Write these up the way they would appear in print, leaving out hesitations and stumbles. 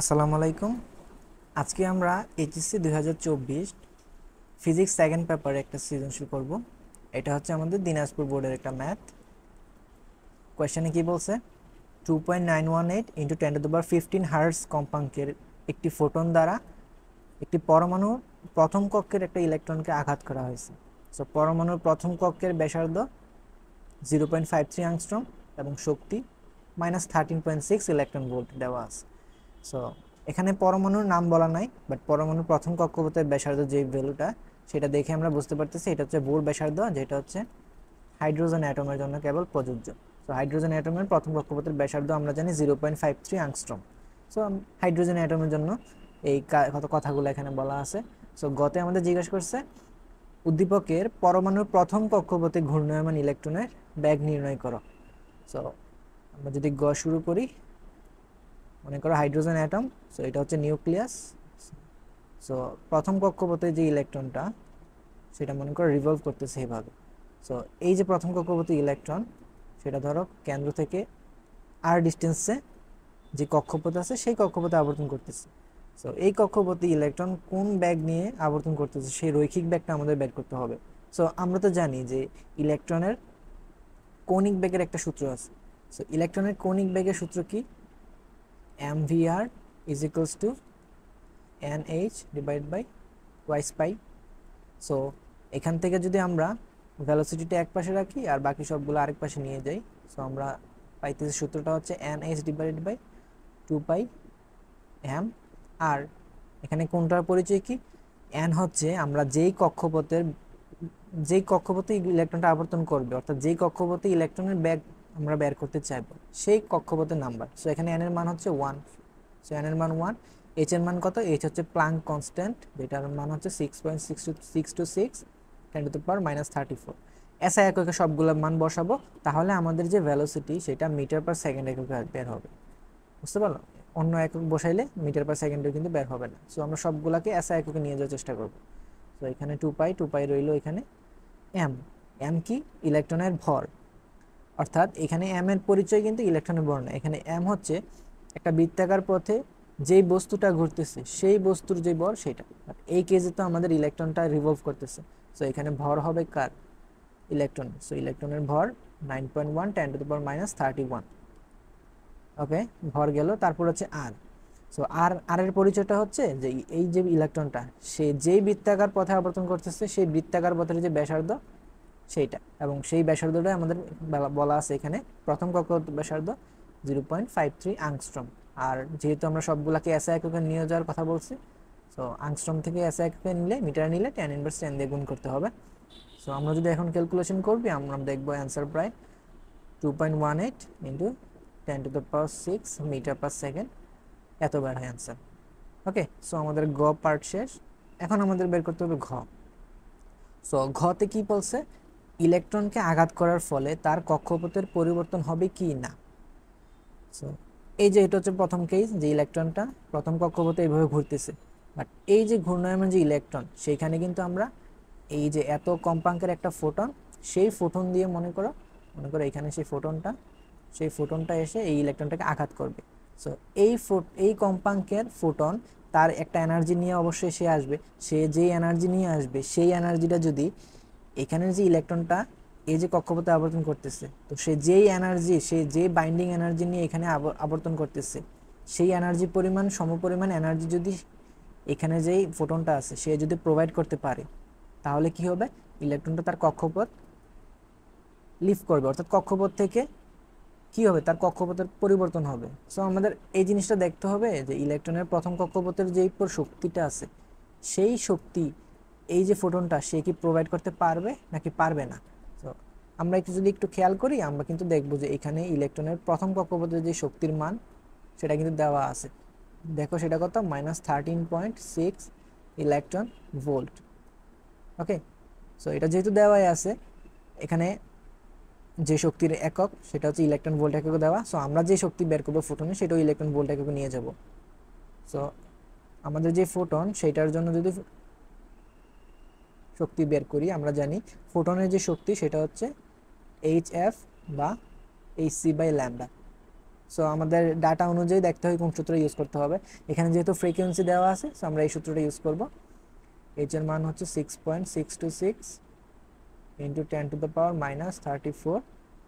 আসসালামু আলাইকুম। আজকে আমরা এইচএসসি 2024 ফিজিক্স সেকেন্ড পেপারে একটা সৃজনশীল করব। এটা হচ্ছে আমাদের দিনাজপুর বোর্ডের একটা ম্যাথ। কোয়েশ্চেনে কি বলছে, 2.918 ইন্টু 10^15 হার্টজ কম্পাঙ্কের একটি ফোটন দ্বারা একটি পরমাণুর প্রথম কক্ষের একটা ইলেকট্রনকে আঘাত করা হয়েছে। সো পরমাণুর প্রথম কক্ষের ব্যাসার্ধ 0.53 অ্যাংস্ট্রম এবং শক্তি -13.6 ইলেকট্রন ভোল্ট দেওয়া আছে। সো এখানে পরমাণুর নাম বলা নাই, বাট পরমাণুর প্রথম কক্ষপথের ব্যাসার্ধ যে ভ্যালুটা সেটা দেখে আমরা বুঝতে পারতেছি এটা হচ্ছে বোর ব্যাসার্ধ, যেটা হচ্ছে হাইড্রোজেন অ্যাটমের জন্য কেবল প্রযোজ্য। সো হাইড্রোজেন অ্যাটমের প্রথম কক্ষপথের ব্যাসার্ধ আমরা জানি 0.53 অ্যাংস্ট্রম। সো হাইড্রোজেন অ্যাটমের জন্য এই কথাগুলো এখানে বলা আছে। সো গতে আমাদের জিজ্ঞেস করছে উদ্দীপকের পরমাণুর প্রথম কক্ষপথে ঘূর্ণায়মান ইলেকট্রনের বেগ নির্ণয় করো। সো আমরা যদি শুরু করি, মনে করো হাইড্রোজেন অ্যাটম, সো এটা হচ্ছে নিউক্লিয়াস। সো প্রথম কক্ষপথে যে ইলেকট্রনটা সেটা মনে করো রিভলভ করতেছে এইভাবে। সো এই যে প্রথম কক্ষপথে ইলেকট্রন, সেটা ধরো কেন্দ্র থেকে আর ডিস্টেন্সে যে কক্ষপথ আছে সেই কক্ষপথে আবর্তন করতেছে। সো এই কক্ষপথে ইলেকট্রন কোন ব্যাগ নিয়ে আবর্তন করতেছে সেই রৈখিক ব্যাগটা আমাদের বের করতে হবে। সো আমরা তো জানি যে ইলেকট্রনের কৌণিক বেগের একটা সূত্র আছে। সো ইলেকট্রনের কৌণিক বেগের সূত্র কি? mvr is equals to nh divided by twice pi। So এখান থেকে যদি আমরা ভেলোসিটিটা এক পাশে রাখি আর বাকি সবগুলো আরেক পাশে নিয়ে যাই, সো আমরা পাইতেছি সূত্রটা হচ্ছে nh divided by 2 pi m। আর এখানে কোনটার পরিচয় কি? n হচ্ছে আমরা যেই কক্ষপথে ইলেকট্রনটা আবর্তন করবে, অর্থাৎ যেই কক্ষপথে ইলেকট্রনের ব্যাগ আমরা বের করতে চাইবো সেই কক্ষপথের নাম্বার। সো এখানে n এর মান হচ্ছে 1। সো n এর মান 1। h এর মান কত? h হচ্ছে প্লাঙ্ক কনস্ট্যান্ট, যেটার মান হচ্ছে 6.626 10⁻34। এসআই এককে সবগুলোর মান বসাবো, তাহলে আমাদের যে ভেলোসিটি সেটা মিটার পার সেকেন্ড এককে বের হবে। বুঝতে পারলো? অন্য একক বসাইলে মিটার পার সেকেন্ডে কিন্তু বের হবে না। সো আমরা সবগুলাকে এসআই এককে নিয়ে যাওয়ার চেষ্টা করব। তো এখানে 2 পাই রইল, এখানে এম। এম কি? ইলেকট্রনের ভর। অর্থাৎ এখানে এম এর পরিচয় কিন্তু ইলেকট্রনের ভর না, এখানে এম হচ্ছে একটা বৃত্তাকার পথে যেই বস্তুটা ঘুরতেছে সেই বস্তুর যে ভর সেটা। এই কেসে তো আমাদের ইলেকট্রনটা রিভলভ করতেছে। সো এখানে ভর হবে কার? ইলেকট্রন। সো ইলেকট্রনের ভর 9.1 10⁻31। ওকে, ভর গেল। তারপর হচ্ছে আর। সো আর এর পরিচয়টা হচ্ছে যে এই যে ইলেকট্রনটা সে যেই বৃত্তাকার পথে আবর্তন করতেছে সেই বৃত্তাকার পথের যে ব্যাসার্ধ সেইটা, এবং সেই ব্যাসার্ধটা আমাদের বলা আছে এখানে প্রথম কক্ষপথ ব্যাসার্ধ 0.53 আংস্ট্রম। আর যেহেতু আমরা সবগুলাকে এসআই এককে নিয়ে যাওয়ার কথা বলছি, সো আংস্ট্রম থেকে এসআই এককে নিলে, মিটার নিলে tan−10 দিয়ে গুণ করতে হবে। সো আমরা যদি এখন ক্যালকুলেশন করবি, আমরা দেখবো অ্যান্সার প্রায় 2.18 ইন্টু 10⁻6 মিটার পার সেকেন্ড এত বের হয় অ্যান্সার। ওকে, সো আমাদের গ পার্ট শেষ। এখন আমাদের বের করতে হবে ঘ। সো ঘতে কি বলছে? ইলেকট্রনকে আঘাত করার ফলে তার কক্ষপথের পরিবর্তন হবে কি না। সো এই যে এটা হচ্ছে প্রথম কেস, যে ইলেকট্রনটা প্রথম কক্ষপথে এইভাবে ঘুরতেছে, বাট এই যে ঘূর্ণায়মান যে ইলেকট্রন সেইখানে কিন্তু আমরা এই যে এত কম্পাঙ্কের একটা ফোটন, সেই ফোটন দিয়ে মনে করো এখানে সেই ফোটনটা এসে এই ইলেকট্রনটাকে আঘাত করবে। সো এই কম্পাঙ্কের ফোটন তার একটা এনার্জি নিয়ে অবশ্যই সে আসবে। সে যেই এনার্জি নিয়ে আসবে সেই এনার্জিটা যদি এখানের যে ইলেকট্রনটা এই যে কক্ষপথে আবর্তন করতেছে, তো সে যে বাইন্ডিং এনার্জি নিয়ে এখানে আবর্তন করতেছে, সেই এনার্জি পরিমাণ সমপরিমাণ এনার্জি যদি এখানে যেই ফোটনটা আছে সে যদি প্রোভাইড করতে পারে, তাহলে কি হবে? ইলেকট্রনটা তার কক্ষপথ লিফট করবে, অর্থাৎ কক্ষপথ থেকে কি হবে? তার কক্ষপথের পরিবর্তন হবে। সো আমাদের এই জিনিসটা দেখতে হবে যে ইলেকট্রনের প্রথম কক্ষপথের যেই শক্তিটা আছে সেই শক্তি এই যে ফোটনটা সে কি প্রোভাইড করতে পারবে নাকি পারবে না। তো আমরা যদি একটু খেয়াল করি, আমরা কিন্তু দেখবো যে এখানে ইলেকট্রনের প্রথম কক্ষপথের যে শক্তির মান সেটা কিন্তু দেওয়া আছে। দেখো সেটা কত? -13.6 ইলেকট্রন ভোল্ট। ওকে, সো এটা যেহেতু দেওয়াই আছে, এখানে যে শক্তির একক সেটা হচ্ছে ইলেকট্রন ভোল্ট এককে দেওয়া। সো আমরা যে শক্তি বের করবো ফোটনে সেটাও ইলেকট্রন ভোল্ট এককে নিয়ে যাব। সো আমাদের যে ফোটন সেটার জন্য যদি শক্তি বের করি, আমরা জানি ফোটনের যে শক্তি সেটা হচ্ছে hf বা hc/λ। সো আমাদের ডাটা অনুযায়ী দেখতে হয় কোন সূত্র ইউজ করতে হবে। এখানে যেহেতু ফ্রিকোয়েন্সি দেওয়া আছে, সো আমরা এই সূত্রটা ইউজ করব। এইচ এর মান হচ্ছে 6.626 ইন্টু 10⁻⁻34,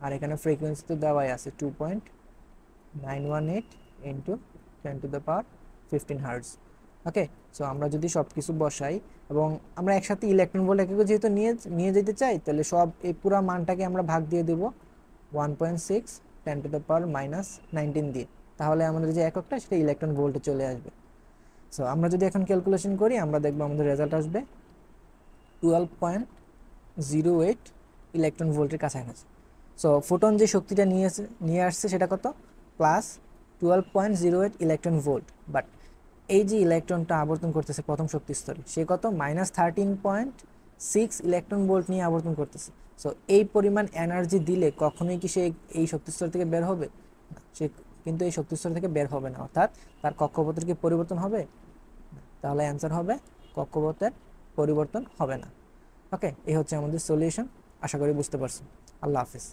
আর এখানে ফ্রিকোয়েন্সি তো দেওয়াই আছে 2.918 ইন্টু 10⁻15 হার্টজ। ওকে, সো আমরা যদি সব কিছু বসাই এবং আমরা একসাথে ইলেকট্রন ভোল্ট একক যেহেতু নিয়ে যেতে চাই, তাহলে সব এই পুরো মানটাকে আমরা ভাগ দিয়ে দেব 1.6 10⁻⁻19 দিয়ে, তাহলে আমাদের যে এককটা সেটা ইলেকট্রন ভোল্টে চলে আসবে। সো আমরা যদি এখন ক্যালকুলেশন করি, আমরা দেখব আমাদের রেজাল্ট আসবে 12.08 ইলেকট্রন ভোল্টের কাছাকাছি। সো ফোটন যে শক্তিটা নিয়ে আসছে সেটা কত, প্লাস 12.08 ইলেকট্রন ভোল্ট। বাট এই যে ইলেকট্রনটা আবর্তন করতেছে প্রথম শক্তি স্তরে, সে কত -13.6 ইলেকট্রন ভোল্ট নিয়ে আবর্তন করতেছে। সো এই পরিমাণ এনার্জি দিলে কখনোই কি সে এই শক্তি স্তর থেকে বের হবে? সে কিন্তু এই শক্তি স্তর থেকে বের হবে না, অর্থাৎ তার কক্ষপথের কি পরিবর্তন হবে? তাহলে অ্যান্সার হবে কক্ষপথের পরিবর্তন হবে না। ওকে, এই হচ্ছে আমাদের সলিউশন। আশা করি বুঝতে পারছেন। আল্লাহ হাফিজ।